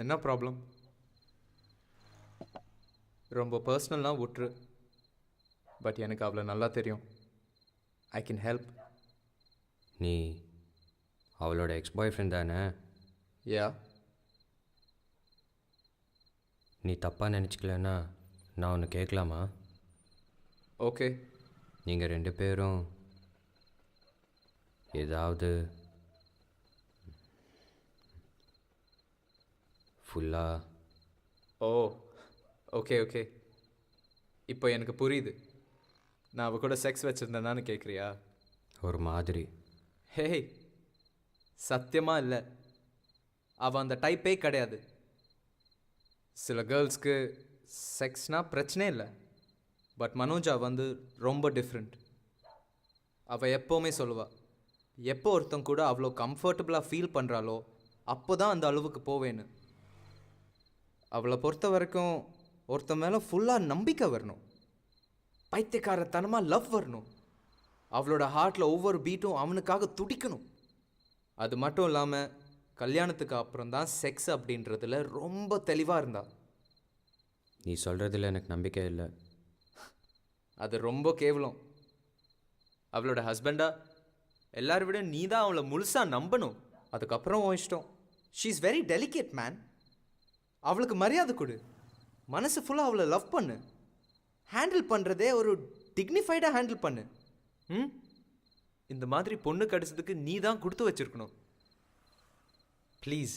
என்ன ப்ராப்ளம்? ரொம்ப பர்சனல்னால் விட்ரு. பட் எனக்கு அவ்வளோ நல்லா தெரியும். I can help. நீ அவளோட எக்ஸ் பாய் ஃப்ரெண்ட் தானே? யா. நீ தப்பாக நினச்சிக்கலன்னா நான் ஒன்று கேட்கலாமா? ஓகே. நீங்கள் 2 பேரும் ஏதாவது ஃபுல்லாக... ஓ, ஓகே ஓகே. இப்போ எனக்கு புரியுது. நான் அவள் கூட செக்ஸ் வச்சுருந்தேனான்னு கேட்குறியா? ஒரு மாதிரி. ஹே, சத்தியமாக இல்லை. அவள் அந்த டைப்பே கிடையாது. சில கேர்ள்ஸ்க்கு செக்ஸ்னால் பிரச்சனை இல்லை. பட் மனோஜா வந்து ரொம்ப டிஃப்ரெண்ட். அவள் எப்போவுமே சொல்லுவாள், எப்போ ஒருத்தன் கூட அவ்வளோ கம்ஃபர்டபுளாக ஃபீல் பண்ணுறாளோ அப்போ தான் அந்த அளவுக்கு போவேன்னு. அவளை பொறுத்த வரைக்கும் ஒருத்தன் மேலே ஃபுல்லாக நம்பிக்கை வரணும், பைத்தியக்காரத்தனமாக லவ் வரணும், அவளோட ஹார்ட்டில் ஒவ்வொரு பீட்டும் அவனுக்காக துடிக்கணும். அது மட்டும் இல்லாமல் கல்யாணத்துக்கு அப்புறம் தான் செக்ஸ் அப்படின்றதுல ரொம்ப தெளிவாக இருந்தா. நீ சொல்கிறதுல எனக்கு நம்பிக்கை இல்லை. அது ரொம்ப கேவலம். அவளோட ஹஸ்பண்டா எல்லாரை விட நீ தான் அவளை முழுசாக நம்பணும். அதுக்கப்புறம் உன் இஷ்டம். She is very delicate man. அவளுக்கு மரியாதை கொடு. மனசு ஃபுல்லாக அவளை லவ் பண்ணு. ஹேண்டில் பண்ணுறதே ஒரு டிக்னிஃபைடாக ஹேண்டில் பண்ணு. இந்த மாதிரி பொண்ணு கிடைச்சதுக்கு நீ தான் கொடுத்து வச்சிருக்கணும். ப்ளீஸ்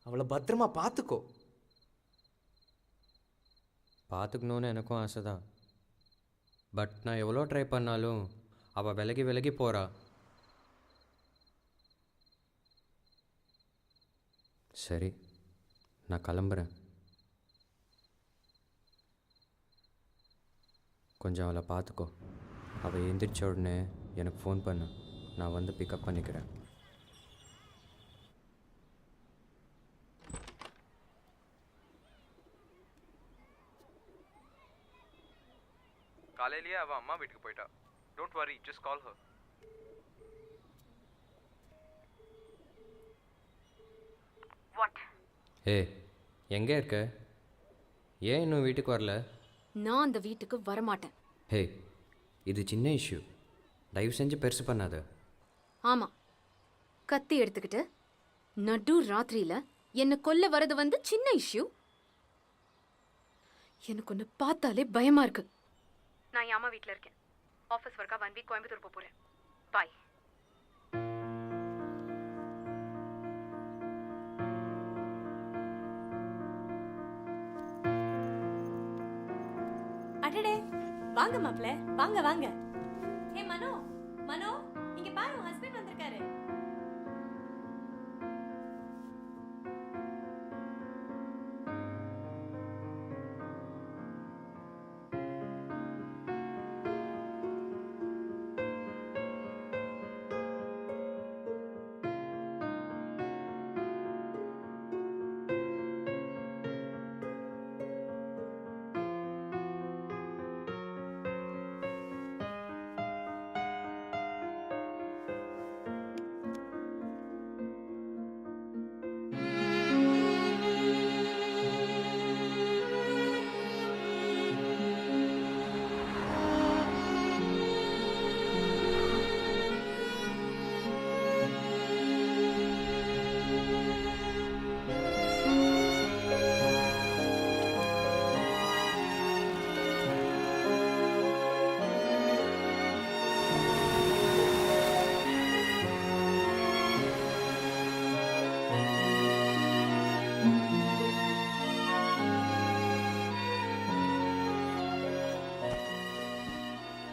அவளை பத்திரமா பார்த்துக்கோ. பார்த்துக்கணுன்னு எனக்கும் ஆசை தான். பட் நான் எவ்வளோ ட்ரை பண்ணாலும் அவள் விலகி விலகி போகிறா. சரி, நான் கிளம்புறேன். கொஞ்சம் அவளை பார்த்துக்கோ. அவள் எழுந்திரிச்ச உடனே எனக்கு ஃபோன் பண்ணு. நான் வந்து பிக்கப் பண்ணிக்கிறேன். காலையிலேயே அவள் அம்மா வீட்டுக்கு போயிட்டா. Don't worry, just call her. What? ஏய், எங்கே இருக்க? ஏன் இன்னும் வீட்டுக்கு வரல? நான் அந்த வீட்டுக்கு வரமாட்டேன். ஹே, இது சின்ன இஷ்யூ. தயவு செஞ்சு பெருசு பண்ணாத. ஆமாம், கத்தி எடுத்துக்கிட்டு நடு ராத்திரியில் என்னை கொல்ல வரது வந்து சின்ன இஷ்யூ. எனக்கு ஒன்று பார்த்தாலே பயமாக இருக்கு. நான் என் அம்மா வீட்டில் இருக்கேன். ஆஃபீஸ் ஒர்க்காக 1 வீக் கோயம்புத்தூர் போகிறேன். பாய். அடடே, வாங்க மாப்ள, வாங்க வாங்க. ஏ மனோ, மனோ, இங்க பாரு, உன் ஹஸ்பண்ட் வந்திருக்காரு.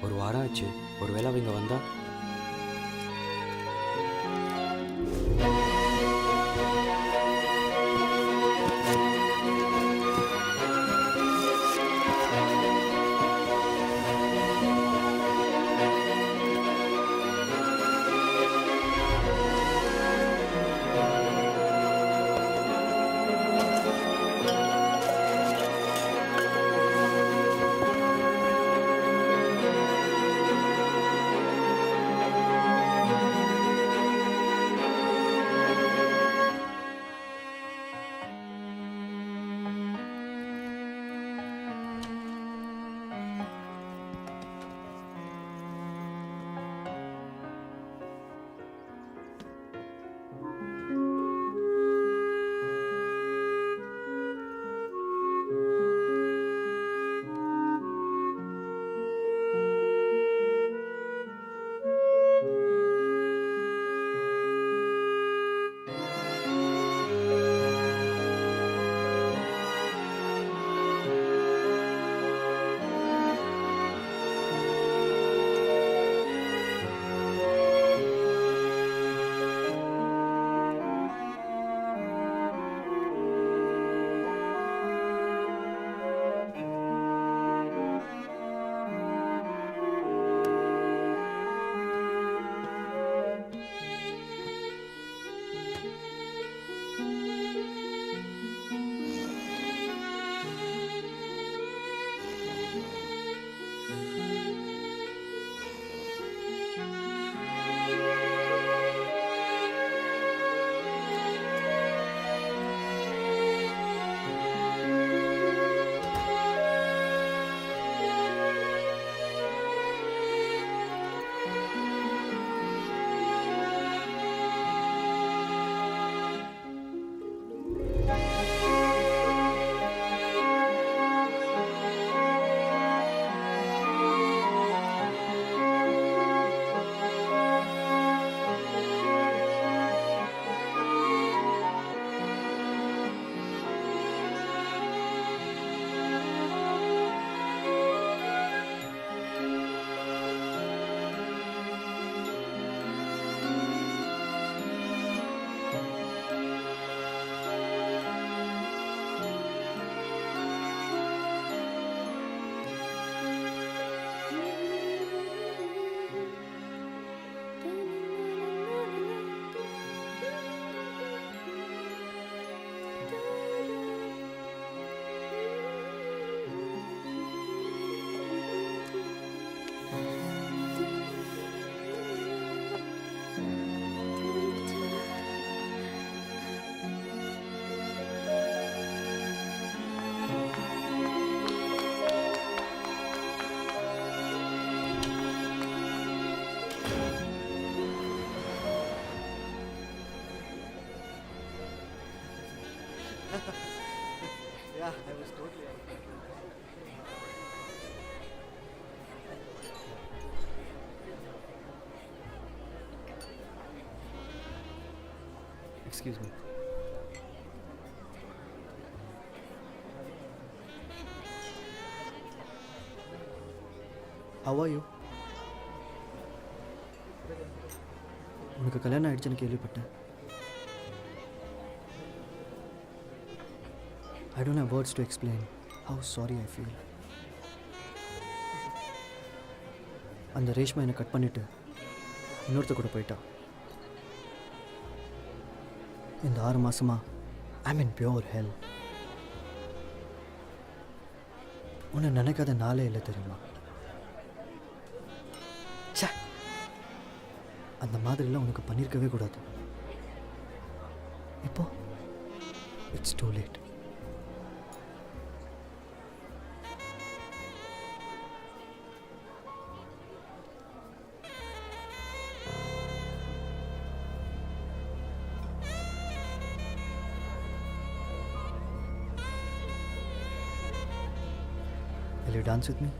ஒரு வாரம் ஆச்சு. ஒரு வேளை அவங்க வந்தா? Excuse me. How are you? உனக்கு கல்யாணம் ஆயிடுச்சுன்னு கேள்விப்பட்டேன். I don't have words to explain how sorry I feel. அந்த ரேஷ்மா என்னை கட் பண்ணிட்டு இன்னொருத்த கூட போயிட்டா. இந்த 6 மாசமா ஐம் இன் பியோர் ஹெல். உன்னை நினைக்காத நாளே இல்லை தெரியுமா? ச்சே, அந்த மாதிரிலாம் உனக்கு பண்ணியிருக்கவே கூடாது. இப்போ it's too late. Will you dance with me?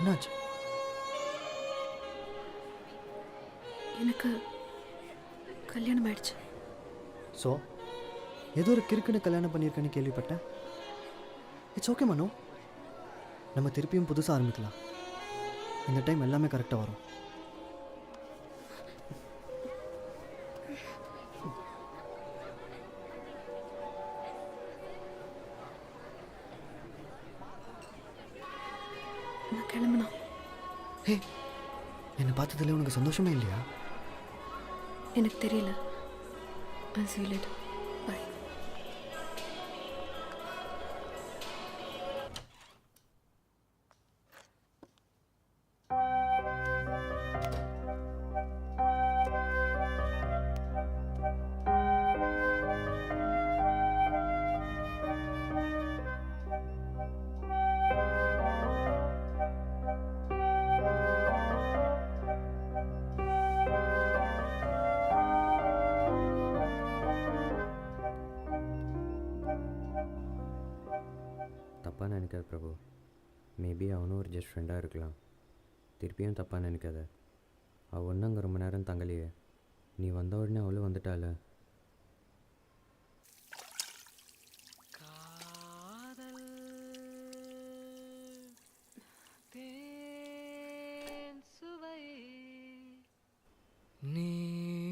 என்னாச்சு? எனக்கு கல்யாணம் ஆயிடுச்சு. ஸோ ஏதோ ஒரு கிறுக்குன்னு கல்யாணம் பண்ணியிருக்கேன்னு கேள்விப்பட்டேன். இட்ஸ் ஓகே மனோ, நம்ம திருப்பியும் புதுசாக ஆரம்பிக்கலாம். இந்த டைம் எல்லாமே கரெக்டாக வரும். நான் கிளம்பணும். ஹே, என்னை பார்த்ததில்ல உனக்கு சந்தோஷமே இல்லையா? எனக்கு தெரியல. I'll see you later. Bye. தப்பாக நினைக்காத பிரபு. மேபி அவனும் ஒரு ஜஸ்ட் ஃப்ரெண்டாக இருக்கலாம். திருப்பியும் தப்பாக நினைக்காத. அவள் ஒன்றும் அங்கே ரொம்ப நேரம் தங்கலையே. நீ வந்த உடனே அவளும் வந்துட்டால.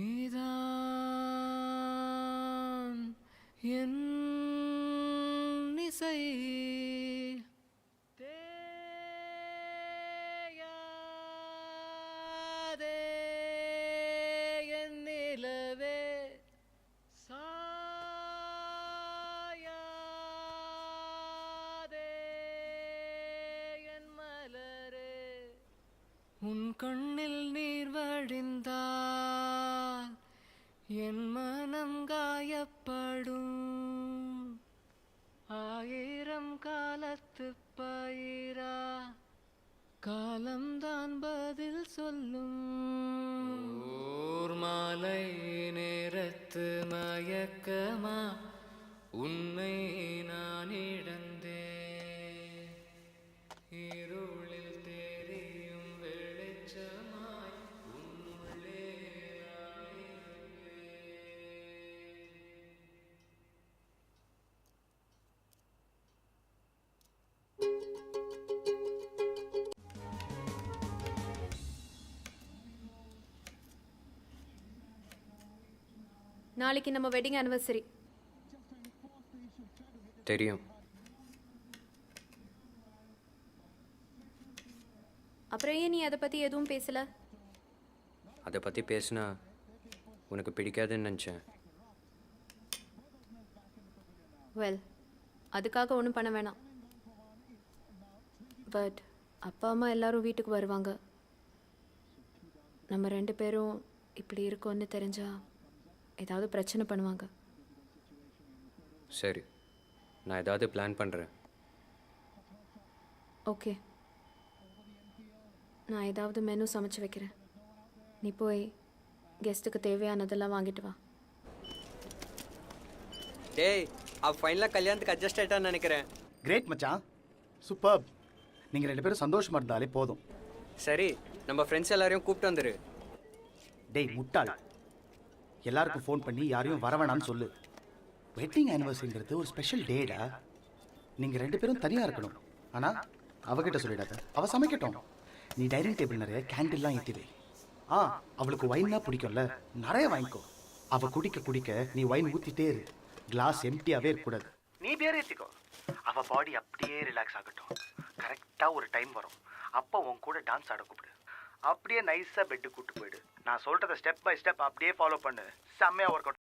நீதான் என் இசை தேயாதே என் நிலவே சாயாதே என் மலரே உன் கண்ணில் நீர் வழிந்தால் என் மனம் காயப்படும். 1000 காலத்து பயிரா காலம்தான் பதில் சொல்லும். ஓர் மாலை நேரத்து மயக்கமா உன்னை நான் இழந்தேன். இருளில் தெரியும் வெளிச்சமாய் உன்னுள்ளே நான் இருப்பேன். நாளைக்கு நம்ம வெட்டிங் ஆனிவர்சரி. தெரியும். அப்புறம் ஏன் நீ அதை பற்றி எதுவும் பேசல? அதை பற்றி பேசினா உனக்கு பிடிக்காதுன்னு நினச்சேன். வெல், அதுக்காக ஒன்றும் பண்ண வேணாம். பட் அப்பா அம்மா எல்லாரும் வீட்டுக்கு வருவாங்க. நம்ம 2 பேரும் இப்படி இருக்கோன்னு தெரிஞ்சா ஏதாவது பிரச்சனை பண்ணுவாங்க. சரி, நான் ஏதாவது பிளான் பண்ணுறேன். ஓகே, நான் ஏதாவது மெனு சமைச்சு வைக்கிறேன். நீ போய் கெஸ்ட்டுக்கு தேவையானதெல்லாம் வாங்கிட்டு வா. டேய், அவ ஃபைனலாக கல்யாணத்துக்கு அட்ஜஸ்ட் ஆகிட்டான்னு நினைக்கிறேன். கிரேட் மச்சான், சூப்பர். நீங்கள் 2 பேரும் சந்தோஷமாக இருந்தாலே போதும். சரி, நம்ம ஃப்ரெண்ட்ஸ் எல்லாரையும் கூப்பிட்டு வந்துரு. டேய் முட்டாள், எல்லாருக்கும் ஃபோன் பண்ணி யாரையும் வர வேணாம்னு சொல்லு. வெட்டிங் ஆனிவர்சரிங்கிறது ஒரு ஸ்பெஷல் டேடா. நீங்கள் 2 பேரும் தனியாக இருக்கணும். ஆனால் அவகிட்ட சொல்லிடாத, அவள் சமைக்கட்டும். நீ டைனிங் டேபிள் நிறைய கேண்டில்லாம் ஏற்றி வை. அவளுக்கு ஒயின்னா பிடிக்கும்ல, நிறைய வாங்கிக்கோ. அவள் குடிக்க குடிக்க நீ ஒயின் ஊற்றிட்டே இரு. கிளாஸ் எம்டியாகவே இருக்கக்கூடாது. நீ பேர் ஏற்றிக்கோ. அவள் பாடி அப்படியே ரிலாக்ஸ் ஆகட்டும். கரெக்டாக ஒரு டைம் வரும், அப்போ உன் கூட டான்ஸ் ஆட கூப்பிடு. அப்படியே நைஸாக பெட்டு கூப்பிட்டு போயிடு. நான் சொல்கிறத ஸ்டெப் பை ஸ்டெப் அப்படியே ஃபாலோ பண்ணு. செம்மையாக ஒர்க் அவுட்.